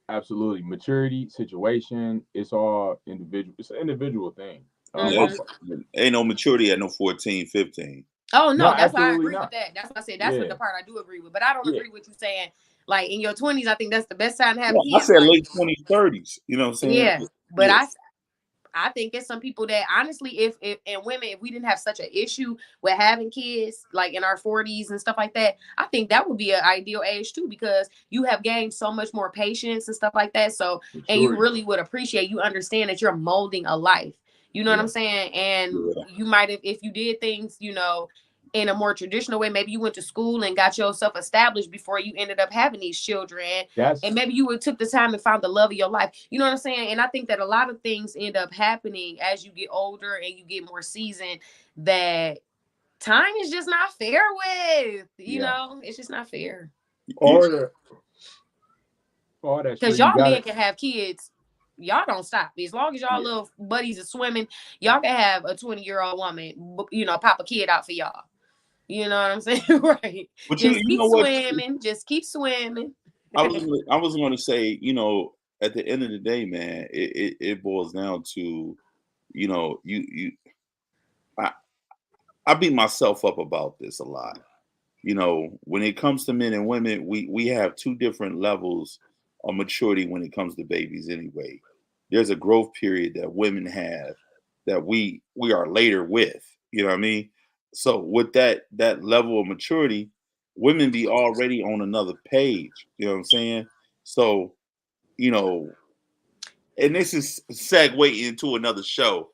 Speaker 2: Absolutely. Maturity, situation, it's all individual. It's an individual thing.
Speaker 1: Ain't no maturity at no 14, 15.
Speaker 3: Oh, no, that's why I agree with that. That's why I said that's what the part I do agree with. But I don't agree with you saying, like, in your 20s, I think that's the best time to have kids.
Speaker 1: I said late 20s, 30s. You know what I'm saying?
Speaker 3: Yeah, but I think it's some people that honestly, if and women, if we didn't have such an issue with having kids, like in our 40s and stuff like that, I think that would be an ideal age too, because you have gained so much more patience and stuff like that. So, and you really would appreciate, you understand that you're molding a life. You know what I'm saying? And you might have, if you did things, in a more traditional way, maybe you went to school and got yourself established before you ended up having these children. And maybe you took the time and found the love of your life. You know what I'm saying? And I think that a lot of things end up happening as you get older and you get more seasoned, that time is just not fair with. You know, it's just not fair.
Speaker 2: Because
Speaker 3: y'all men can have kids. Y'all don't stop. As long as y'all little buddies are swimming, y'all can have a 20-year-old woman, pop a kid out for y'all. You know what I'm saying? Right. But just keep swimming. Just keep swimming.
Speaker 1: I was going to say, at the end of the day, man, it boils down to, I beat myself up about this a lot. When it comes to men and women, we have two different levels of maturity when it comes to babies anyway. There's a growth period that women have that we are later with. You know what I mean? So with that level of maturity, women be already on another page. You know what I'm saying? So, and this is segue into another show.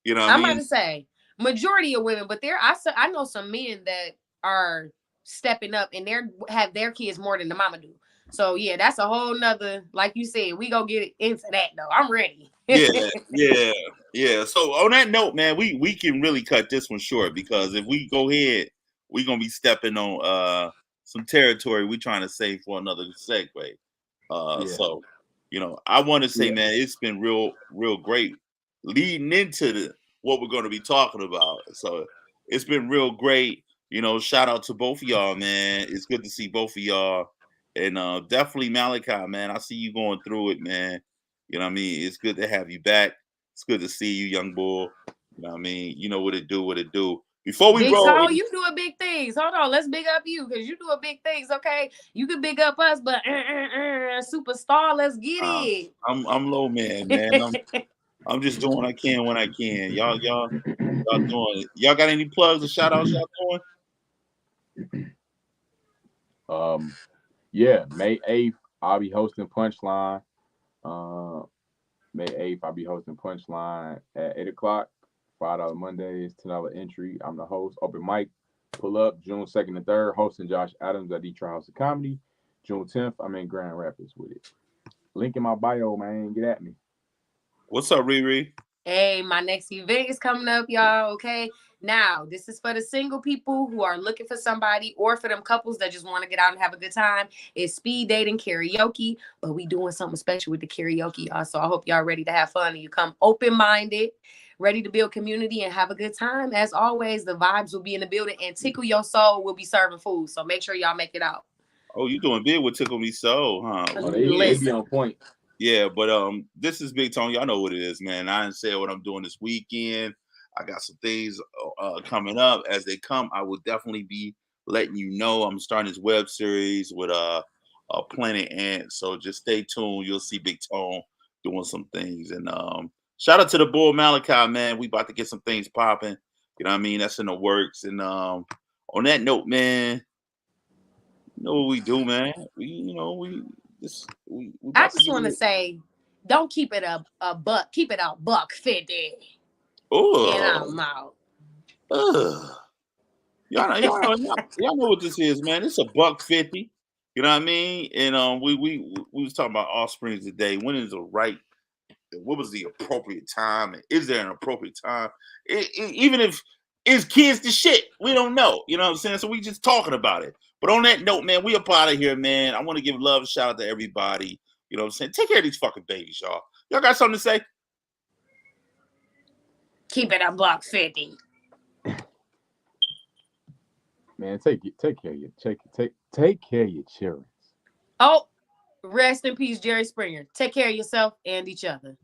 Speaker 1: You know what
Speaker 3: I'm
Speaker 1: I mean?
Speaker 3: about to say majority of women, but I know some men that are stepping up and have their kids more than the mama do. So yeah, that's a whole nother, like you said, we go get into that though. I'm ready.
Speaker 1: Yeah. So on that note, man, we can really cut this one short because if we go ahead, we're gonna be stepping on some territory we're trying to save for another segue. So I want to say, man, it's been real great leading into what we're going to be talking about. So it's been real great. Shout out to both of y'all, man. It's good to see both of y'all. And definitely Malachi, man. I see you going through it, man. You know what I mean? It's good to have you back. It's good to see you, young bull. You know what I mean? You know what it do. Before we
Speaker 3: Big
Speaker 1: roll,
Speaker 3: Toe, you doing big things. Hold on, let's big up you because you doing big things. Okay, you can big up us, but superstar, let's get it.
Speaker 1: I'm low man. I'm just doing what I can when I can. Y'all doing it. Y'all got any plugs or shout outs y'all
Speaker 2: doing? Yeah, May 8th, I'll be hosting Punchline. May 8th, I'll be hosting Punchline at 8 o'clock. $5 Mondays, $10 entry. I'm the host. Open mic, pull up June 2nd and 3rd, hosting Josh Adams at Detroit House of Comedy. June 10th, I'm in Grand Rapids with it. Link in my bio, man. Get at me.
Speaker 1: What's up, Riri?
Speaker 3: Hey, my next event is coming up, y'all. Okay. Now, this is for the single people who are looking for somebody or for them couples that just want to get out and have a good time. It's speed dating karaoke, but we doing something special with the karaoke, y'all. So I hope y'all ready to have fun and you come open-minded, ready to build community and have a good time. As always, the vibes will be in the building and Tickle Your Soul will be serving food. So make sure y'all make it out.
Speaker 1: Oh, you doing big with Tickle Me Soul, huh?
Speaker 2: Oh, they be on point.
Speaker 1: Yeah, but this is Big Tone. Y'all know what it is, man. I didn't say what I'm doing this weekend. I got some things coming up. As they come, I will definitely be letting you know. I'm starting this web series with Planet Ant. So just stay tuned. You'll see Big Tone doing some things. And shout out to the boy Malachi, man. We about to get some things popping. You know what I mean? That's in the works. And on that note, man, you know what we do, man.
Speaker 3: I just want to say, don't keep it a buck. Keep it a $1.50.
Speaker 1: Oh,
Speaker 3: and I'm out.
Speaker 1: Y'all know what this is, man. It's $1.50. You know what I mean? And we was talking about Offspring today. When is the right? What was the appropriate time? And is there an appropriate time? Even if it's kids the shit, we don't know. You know what I'm saying? So we just talking about it. But on that note, man, we up out of here, man. I want to give love and shout out to everybody. You know what I'm saying? Take care of these fucking babies, y'all. Y'all got something to say?
Speaker 3: Keep it $1.50.
Speaker 2: Man, take care of your children.
Speaker 3: Oh, rest in peace, Jerry Springer. Take care of yourself and each other.